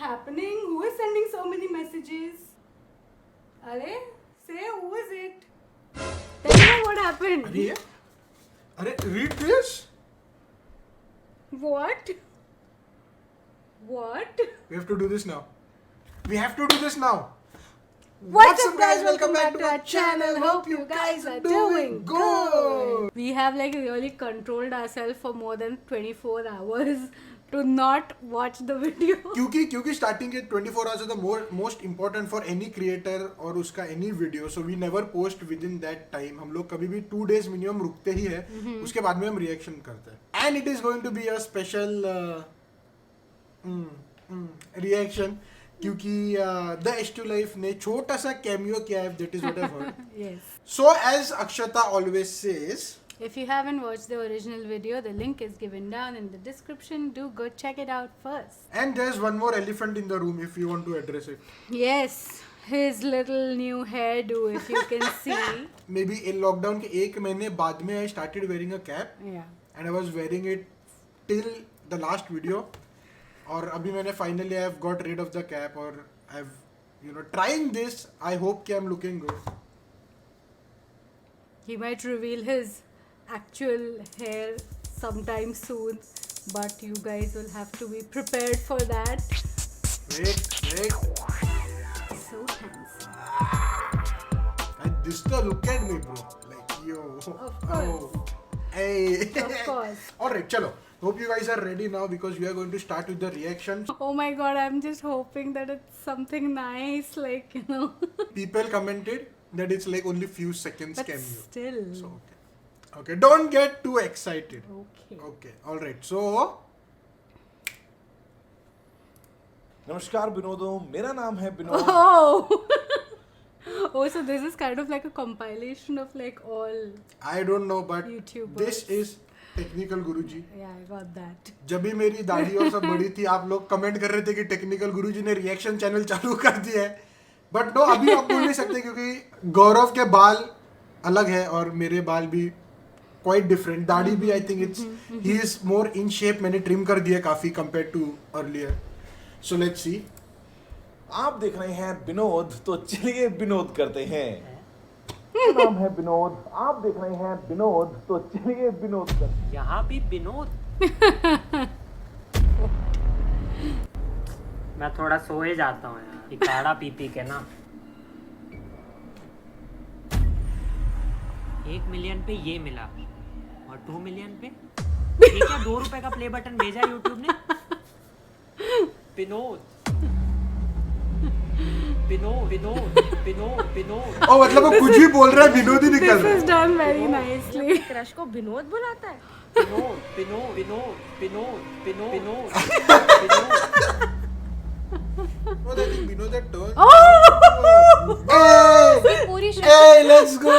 happening? Who is sending so many messages? Are? Say who is it? Tell me what happened. Are read this. What? What? We have to do this now. We have to do this now. What's up guys, welcome back to our channel. Hope you guys are doing good. We have like really controlled ourselves for more than 24 hours to not watch the video. क्योंकि starting के 24 hours is the most important for any creator और उसका any video, so we never post within that time. हम लोग कभी भी 2 days minimum रुकते ही है, उसके बाद में हम reaction करते हैं. And it is going to be a special reaction क्योंकि The H2 Life ने छोटा सा cameo किया है, that is what I've heard. Yes. So as Akshata always says, if you haven't watched the original video, the link is given down in the description. Do go check it out first. and there's one more elephant in the room if you want to address it. Yes, his little new hairdo, if you can see. Maybe in lockdown के एक महीने बाद में I started wearing a cap. Yeah. And I was wearing it till the last video. और अभी मैंने finally I have got rid of the cap और I've trying this. I hope कि I'm looking good. He might reveal his actual hair sometime soon, but you guys will have to be prepared for that. Wait. So handsome. And this the look at me, bro. Like yo. Of course. Oh. Hey. Of course. Alright, chalo. Hope you guys are ready now because we are going to start with the reactions. Oh my god, I'm just hoping that it's something nice, like, People commented that it's like only few seconds but cameo. still. So okay, don't get too excited. Okay. Alright, so नमस्कार विनोदों, मेरा नाम है Vinod. Oh! Oh, so this is kind of like a compilation of like all. I don't know, but YouTubers. this is technical Guruji. Yeah, I got that. जब भी मेरी दाढ़ी और सब बड़ी थी, आप लोग कमेंट कर रहे थे कि टेक्निकल गुरुजी ने रिएक्शन चैनल चालू कर दिया है, बट नो, अभी आप बोल नहीं सकते क्योंकि गौरव के बाल अलग है और मेरे बाल भी क्वाइट डिफरेंट. दाढ़ी भी I think it's he is more in shape. मैंने ट्रिम कर दिया काफी compare to earlier. So let's see. आप देख रहे हैं विनोद, तो चलिए विनोद करते हैं. मेरा नाम है विनोद, आप देख रहे हैं विनोद, तो चलिए विनोद करते हैं. यहाँ भी विनोद. मैं थोड़ा सोए जाता हूँ यार, काढ़ा पी के ना. 1 मिलियन पे ये मिला और 2 मिलियन पे ये क्या 2 रुपए का प्ले बटन भेजा यूट्यूब ने. विनोद. ओ मतलब वो कुछ भी बोल रहा है, विनोद ही निकल This रहा is done very nicely. Crush को विनोद बुलाता है. विनोद है. टर्न. पूरी Hey, let's go.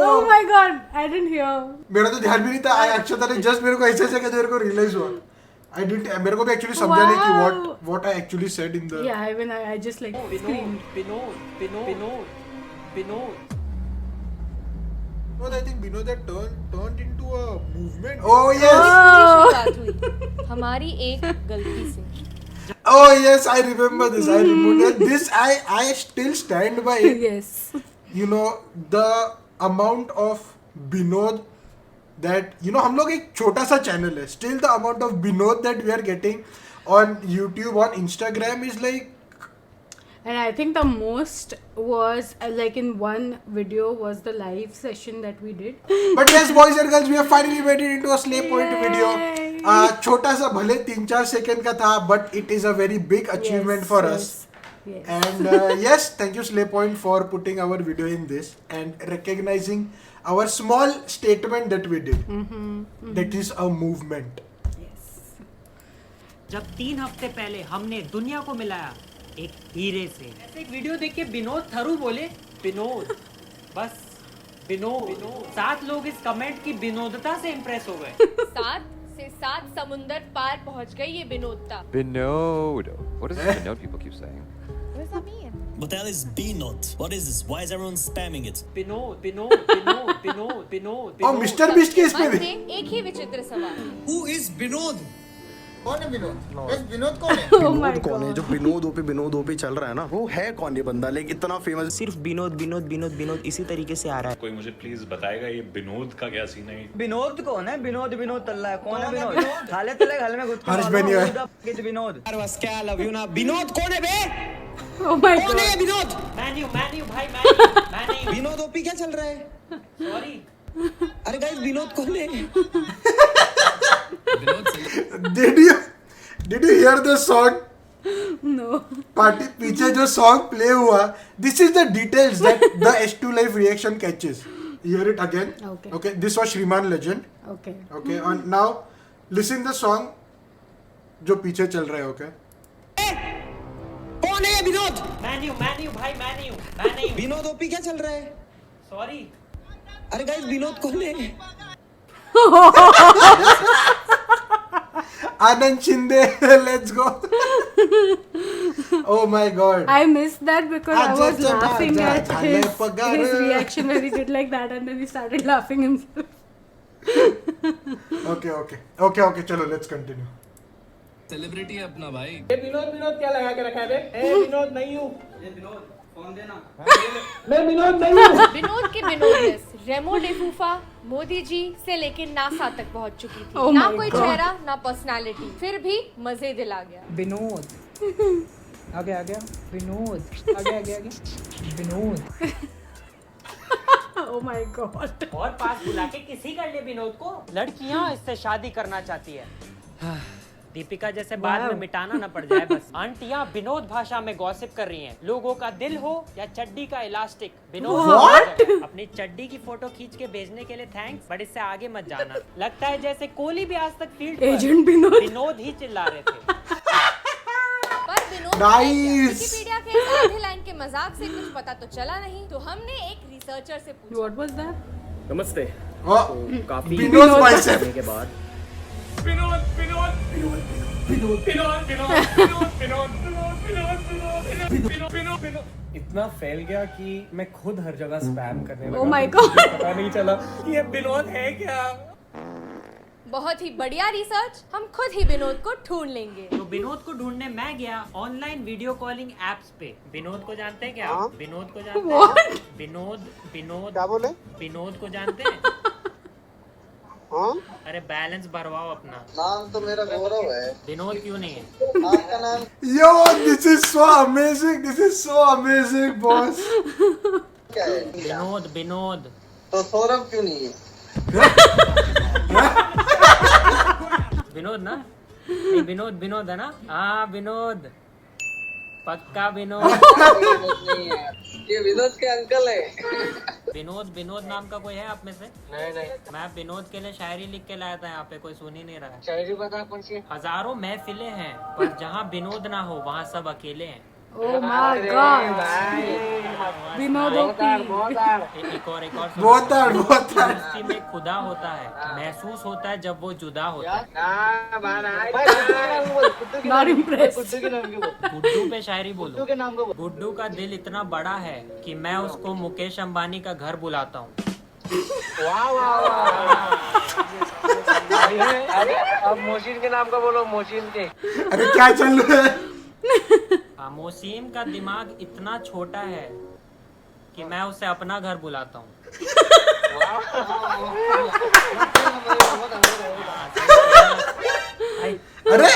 Oh my god, I didn't hear. मेरा तो ध्यान भी नहीं था. अक्षता ने जस्ट मेरे को ऐसे से मेरे को रियलाइज हुआ. मेरे को भी एक्चुअली समझा नहीं कि what I actually said in the. Yeah, I just like screamed. Vinod. But I think Vinod had turned into a movement. Oh yes. शुरुआत हुई हमारी एक गलती से. Oh yes, I remember this. I remember this. I still stand by it. Yes. The amount of Vinod that हम लोग एक छोटा सा चैनल है. Still the amount of Vinod that we are getting on YouTube, on Instagram is like. And I think the most was like in one video was the live session that we did. But yes, boys and girls, we have finally made it into a Slay Point video. छोटा सा भले 3-4 second का था, but it is a very big achievement for us. Yes. And yes, thank you Slay Point for putting our video in this and recognizing our small statement that we did. That is a movement. Yes. जब 3 हफ्ते पहले हमने दुनिया को मिलाया एक हीरे से, ऐसे एक वीडियो देख के विनोद थरू बोले विनोद. बस विनोद. 7 लोग इस कमेंट की विनोदता से इम्प्रेस हो गए. 7 से 7 समुंदर पार पहुंच गई ये विनोदता. Binod. What does this Binod people keep saying? What does that mean? What the hell is B-Not? What is this? Why is everyone spamming it? Vinod. और मिस्टर बीस्ट के इस पे मन भी. में एक ही विचित्र सवाल. Who is Binod? कौन है विनोद? बस विनोद कौन है? Oh my विनोद कौन है? God. जो विनोद ओपी चल रहा है ना, वो है कौन ये बंदा? लेकिन इतना फेमस सिर्फ विनोद विनोद विनोद विनोद इसी तरीके से आ रहा है। कोई मुझे प्लीज बताएगा ये विनोद का क्या सीन है? विनोद कौन है? विनोद विनोद तल्ला है। कौन है विनोद? खाले तले घर में घुस हर्ष बेनी है। विनोद बस क्या लव यू ना। विनोद कौन है बे? Oh my कौन है God. ये विनोद? मैन्यू मैन्यू भाई मैन्यू विनोद ओपी क्या चल रहा है? सॉरी अरे गाइस विनोद कौन है? Did you hear the song? No. Party पीछे जो सॉन्ग प्ले हुआ, this is the details that the H2 Live reaction catches. Hear it again. Okay. This was Shriman Legend. Okay. Okay. And now listen the song जो पीछे चल रहा है. Okay. कौन है ये विनोद? मैन्यू भाई मैन्यू विनोद ओपी क्या चल रहा है? सॉरी अरे गाइस विनोद कौन है? Anand Shinde, let's go. Oh my God. I missed that because I was laughing at his पगार. reaction when he did like that and then he started laughing himself. Okay. चलो let's continue. Celebrity है अपना भाई। विनोद क्या लगा के रखा है बे? विनोद नहीं हूँ। विनोद फोन देना। मैं विनोद नहीं हूँ। विनोद की विनोदनेस रेमो डेफूफा मोदी जी से लेकर नासा तक पहुंच चुकी थी। Oh ना my कोई God. चेहरा ना पर्सनालिटी, फिर भी मजे दिला गया। विनोद आ गया विनोद आ गया विनोद Oh my God. और पास बुला के किसी कर ले विनोद को। लड़कियां इससे शादी करना चाहती है। दीपिका जैसे बाद में मिटाना न पड़ जाए बस। आंटियां विनोद भाषा में गॉसिप कर रही हैं। लोगों का दिल हो या चड्डी का इलास्टिक, विनोद अपनी चड्डी की फोटो खींच के भेजने के लिए थैंक्स, बट इससे आगे मत जाना। लगता है जैसे कोहली भी आज तक फील्ड Agent विनोद ही चिल्ला रहे थे। पर विनोद Nice. विकिपीडिया के आधे लाइन के मजाक से कुछ पता तो चला नहीं, तो हमने एक रिसर्चर से पूछा। What was that? नमस्ते। Oh, काफी विनोद myself. के बाद इतना फैल गया कि मैं खुद हर जगह स्पैम करने लगा। Oh my God. पता नहीं चला कि ये विनोद है क्या। बहुत ही बढ़िया रिसर्च, हम खुद ही विनोद को ढूंढ लेंगे। तो विनोद को ढूंढने मैं गया ऑनलाइन वीडियो कॉलिंग एप्स पे। विनोद को जानते हैं क्या? विनोद को जानते हैं? विनोद क्या बोले? विनोद को जानते हैं? हाँ? अरे बैलेंस भरवाओ अपना। नाम तो मेरा गौरव है। विनोद क्यों नहीं है? आपका नाम Yo, this is so amazing, boss. क्या है? विनोद तो सौरभ क्यों नहीं है? विनोद ना? नहीं, विनोद है ना? हाँ विनोद, पक्का विनोद। नहीं है, ये विनोद के अंकल है। विनोद नाम का कोई है आप में से? नहीं। मैं विनोद के लिए शायरी लिख के लाया था, यहाँ पे कोई सुन ही नहीं रहा है। शायरी बता कौन सी? हजारों महफिलें हैं पर जहाँ विनोद ना हो वहाँ सब अकेले हैं। Oh my God. Vinod OP. एक और बहुत hard. दोस्ती में खुदा होता है, महसूस होता है जब वो जुदा होता है। Not impressed. गुड्डू पे शायरी बोलो। गुड्डू का दिल इतना बड़ा है कि मैं उसको मुकेश अंबानी का घर बुलाता हूँ। अब मोहसिन के नाम का बोलो, मोहसिन के। अरे क्या चल रहा है? मोसीम का दिमाग इतना छोटा है कि मैं उसे अपना घर बुलाता हूँ। अरे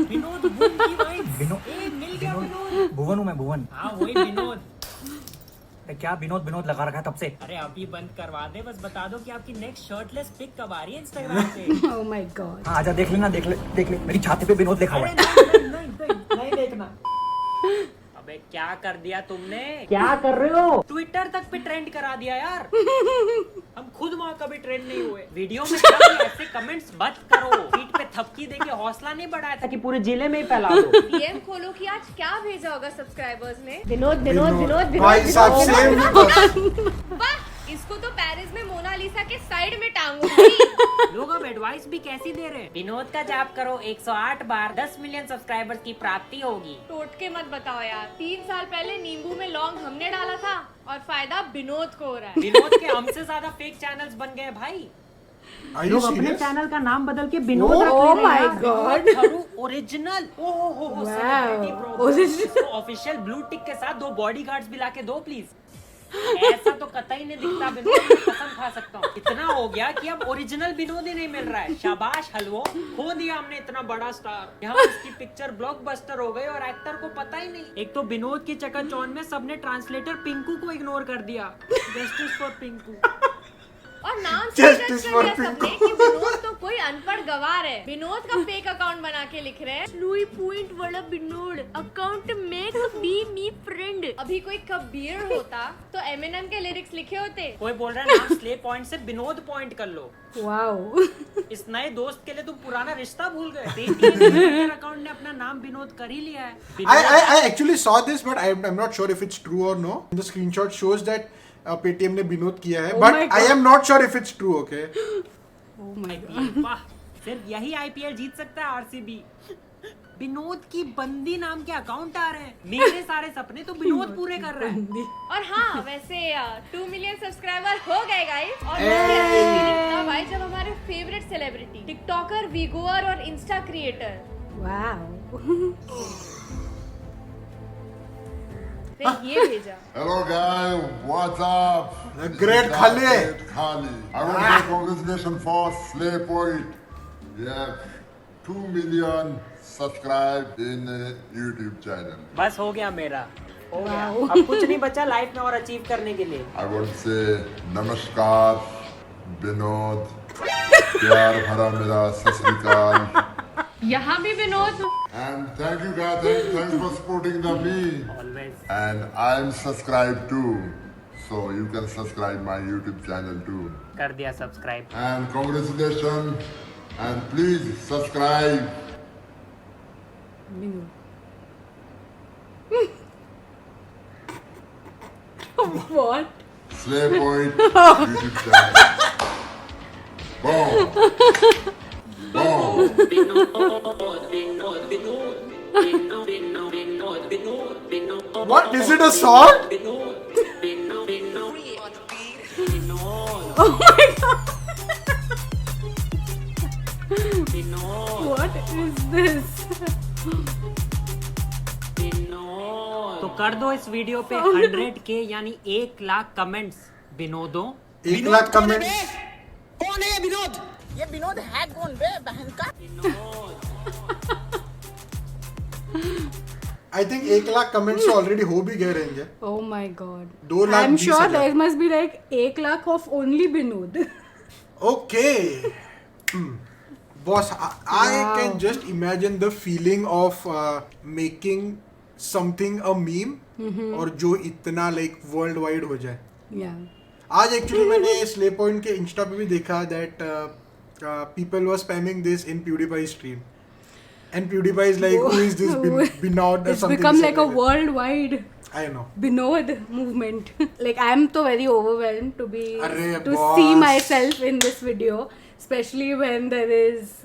विनोद मिल गया विनोद। भुवन हूँ मैं, भुवन। हाँ वही विनोद। क्या विनोद लगा रखा है तब से? अरे अभी बंद करवा दे, बस बता दो कि आपकी नेक्स्ट शर्टलेस पिक कब आ रही है इंस्टाग्राम पे। Oh my God. हाँ आजा देख ले मेरी छाती पे विनोद लिखा हुआ है। नहीं देखना। अबे क्या कर दिया तुमने? क्या कर रहे हो? ट्विटर तक पे ट्रेंड करा दिया यार। हम खुद वहाँ कभी ट्रेंड नहीं हुए। वीडियो में ऐसे कमेंट्स मत करो। पीठ पे थपकी देके हौसला नहीं बढ़ाया था कि पूरे जिले में ही फैला दो। डीएम खोलो कि आज क्या भेजा होगा सब्सक्राइबर्स ने। विनोद. भाई साहब सेम. वाह, इसको तो पेरिस में मोनालिसा के साइड में टांगूंगी। लोग अब एडवाइस भी कैसी दे रहे हैं? विनोद का जाप करो 108 बार, 10 मिलियन सब्सक्राइबर्स की प्राप्ति होगी। टोटके मत बताओ यार। 3 साल पहले नींबू में लौंग हमने डाला था और फायदा विनोद को हो रहा है। विनोद के हमसे ज्यादा फेक चैनल्स बन गए भाई। Are you लोग अपने serious? चैनल का नाम बदल के विनोद रख Oh ले my रहे हैं God. विनोद थरू ओरिजिनल ओहो Wow. Celebrity Original. Official blue tick के साथ 2 बॉडीगार्ड्स भी लाके दो प्लीज। ऐसा तो कतई नहीं दिखता विनोद, मैं कसम खा सकता हूँ। इतना हो गया कि अब ओरिजिनल विनोद ही नहीं मिल रहा है। शाबाश हलवो, खो दिया हमने इतना बड़ा स्टार। यहाँ उसकी पिक्चर ब्लॉकबस्टर हो गई और एक्टर को पता ही नहीं। एक तो विनोद की चकाचौंध में सबने ट्रांसलेटर पिंकू को इग्नोर कर दिया। Justice for Pinku. और नाम से जज Justice कर for दिया सबने कि विनोद तो कोई अनपढ़ गवार है। विनोद का फेक अकाउंट बना के लिख रहे हैं लुई पॉइंट वाला विनोद अकाउंट में बी मी फ्रेंड। अभी कोई कबीर होता तो एमिनेम के लिरिक्स लिखे होते। कोई बोल रहा है नाम स्ले पॉइंट से विनोद पॉइंट कर लो। Wow. इस नए दोस्त के लिए तुम पुराना रिश्ता भूल गए। देखिए अकाउंट ने अपना नाम विनोद कर ही लिया है। I actually saw this, but I'm not sure if it's true or no. The screenshot shows that Paytm ने विनोद किया है, Oh but my I God. am not sure if it's true. Okay. Oh my God. वाह, सिर्फ यही IPL जीत सकता है RCB. Vinod की बंदी नाम के अकाउंट आ रहे हैं। मेरे सारे सपने तो विनोद पूरे कर रहे हैं। और हाँ वैसे 2 मिलियन सब्सक्राइबर हो गए गाइस। और तब भाई जब हमारे फेवरेट सेलिब्रिटी टिकटॉकर, वीगोअर और इंस्टा क्रिएटर Wow. ने ये भेजा। Hello guys, what's up? The great Khali. Great Khali. I want to say congratulations for Slay Point. You have 2 million subscribed in YouTube channel. बस हो गया मेरा, हो गया। Wow. अब कुछ नहीं बचा लाइफ में और अचीव करने के लिए। I want to say नमस्कार विनोद, प्यार भरा मेरा सत श्री अकाल। यहाँ भी Vinod. And thank you guys, thanks for supporting me. Always. And I'm subscribed too, so you can subscribe my YouTube channel too. कर दिया subscribe. And congratulations, and please subscribe. What? Slay Point YouTube channel. Boom. Boom. What is it? A song? Oh my God. What is this? तो कर दो इस video पे 100K यानी 1 lakh comments विनोदों। 1 lakh comment. कौन है ये विनोद? ये विनोद है कौन बे बहन का? I think 1 लाख कमेंट्स तो ऑलरेडी हो भी गए रहेंगे। Oh my God. 2 lakh I'm 20 sure हजार। there must be like 1 lakh of only Binod. Okay. Boss, I Wow. can just imagine the feeling of making something a meme और जो इतना like worldwide हो जाए। Yeah. आज एक्चुअली मैंने slay point के Insta पे भी देखा that people were spamming this in PewDiePie's stream. And PewDiePie is like, who is this Binod or It's something? become like a that. worldwide I know. Binod movement. Like I'm so very overwhelmed to Arre to boss. see myself in this video, especially when there is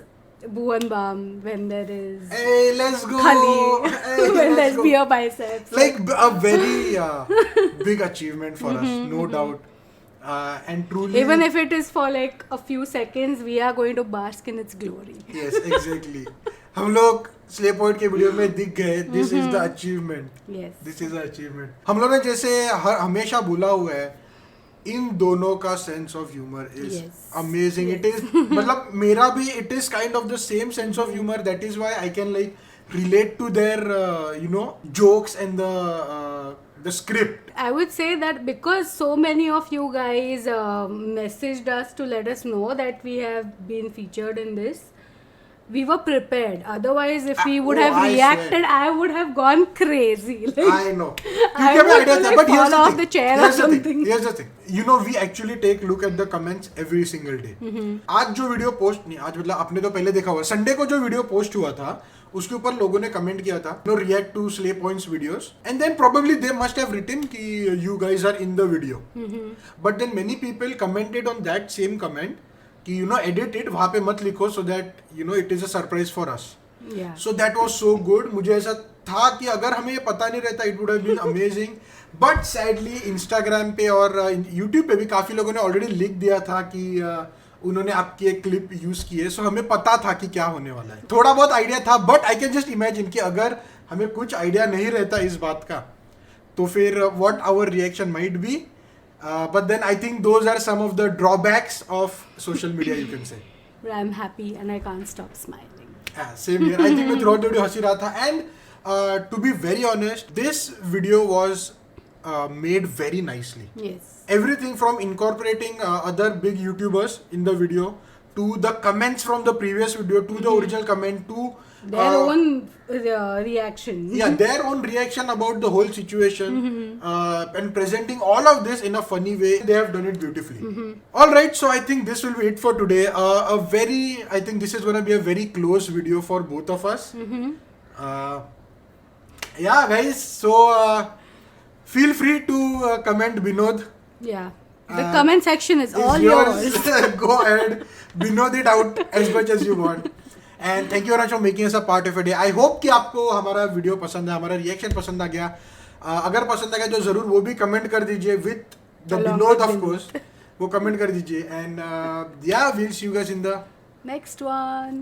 Bhuvan Bam, when there is Hey, let's go. Khali, Hey, when let's there's go. beer biceps. Like a very big achievement for us, no doubt. And truly, Even if it is for like a few seconds, we are going to bask in its glory. yes, exactly. हम लोग slay point के video में दिख गए. This is the achievement. Yes. This is the achievement. हम लोग ने जैसे हमेशा बोला हुआ है, इन दोनों का sense of humour is amazing. It is मतलब मेरा भी it is kind of the same sense of humour. That is why I can like relate to their jokes and the script. I would say that because so many of you guys messaged us to let us know that we have been featured in this, we were prepared. Otherwise, if we would have I reacted, swear. I would have gone crazy. Like, I know. I क्योंकि हमें would idea था, like but here's fall the off thing. the chair or Here's the thing. something. Here's the thing. We actually take look at the comments every single day. आज जो video post नहीं, आज मतलब आपने तो पहले देखा हुआ. संडे को जो वीडियो पोस्ट हुआ था, उसके ऊपर लोगों ने कमेंट किया था, react to Slay Points videos, and then probably they must have written कि you guys are in the video. But then many people commented on that same comment कि edit it, वहाँ पे मत लिखो so that it is a surprise for us. Yeah. So that was so good. मुझे ऐसा था कि अगर हमें ये पता नहीं रहता it would have been amazing. But sadly Instagram पे और YouTube पे भी काफ़ी लोगों ने already लिख दिया था कि उन्होंने आपकी एक क्लिप यूज की है, सो हमें पता था कि क्या होने वाला है, थोड़ा बहुत आइडिया था, but I can just imagine कि अगर हमें कुछ आइडिया नहीं रहता इस बात का तो फिर what our reaction might be, but then I think those are some of the drawbacks of social media, you can say. I am happy and I can't stop smiling. Same here. I think मैं throughout the video हंसी रहा था, and to be very honest this video was made very nicely. Yes. Everything from incorporating other big YouTubers in the video to the comments from the previous video to the original comment to their own reaction. Yeah, their own reaction about the whole situation, and presenting all of this in a funny way. They have done it beautifully. All right, so I think this will be it for today. I think this is going to be a very close video for both of us. Yeah, guys. So. Feel free to comment Binod. Yeah. The comment section is all yours. Go ahead. Binod it out as much as you want. And thank you very much for making us a part of your day. I hope कि आपको हमारा video पसंद है, हमारा reaction पसंद आ गया. अगर पसंद आ गया तो ज़रूर वो भी कमेंट कर दीजिए with the Binod of course. वो कमेंट कर दीजिए. And yeah, we'll see you guys in the next one.